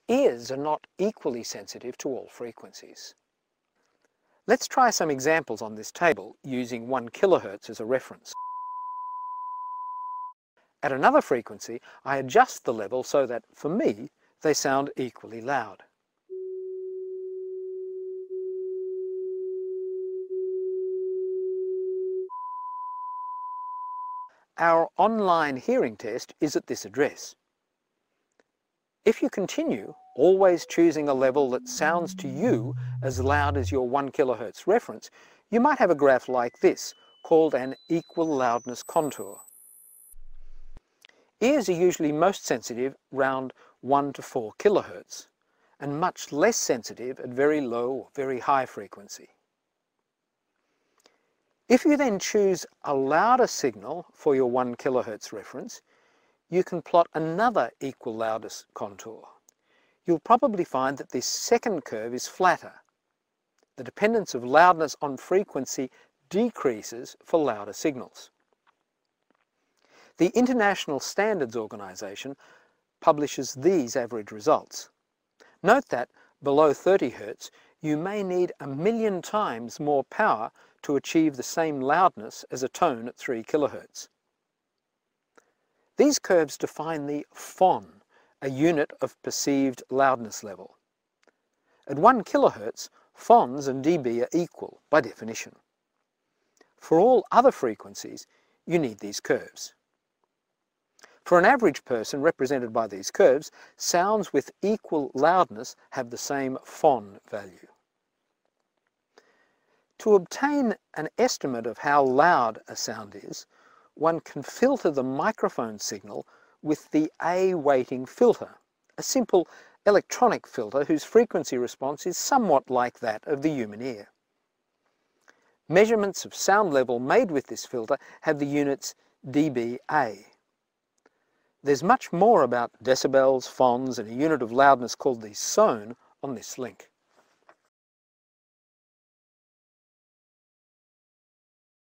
Ears are not equally sensitive to all frequencies. Let's try some examples on this table using 1 kHz as a reference. At another frequency, I adjust the level so that, for me, they sound equally loud. Our online hearing test is at this address. If you continue, always choosing a level that sounds to you as loud as your 1 kHz reference, you might have a graph like this, called an equal loudness contour. Ears are usually most sensitive around 1 to 4 kHz, and much less sensitive at very low or very high frequency. If you then choose a louder signal for your 1 kHz reference, you can plot another equal loudness contour. You'll probably find that this second curve is flatter. The dependence of loudness on frequency decreases for louder signals. The International Standards Organization publishes these average results. Note that below 30 Hz, you may need 1,000,000 times more power to achieve the same loudness as a tone at 3 kHz. These curves define the phon, a unit of perceived loudness level. At 1 kHz, phons and dB are equal by definition. For all other frequencies, you need these curves. For an average person represented by these curves, sounds with equal loudness have the same phon value. To obtain an estimate of how loud a sound is, one can filter the microphone signal with the A-weighting filter, a simple electronic filter whose frequency response is somewhat like that of the human ear. Measurements of sound level made with this filter have the units dBA. There's much more about decibels, phons, and a unit of loudness called the sone on this link.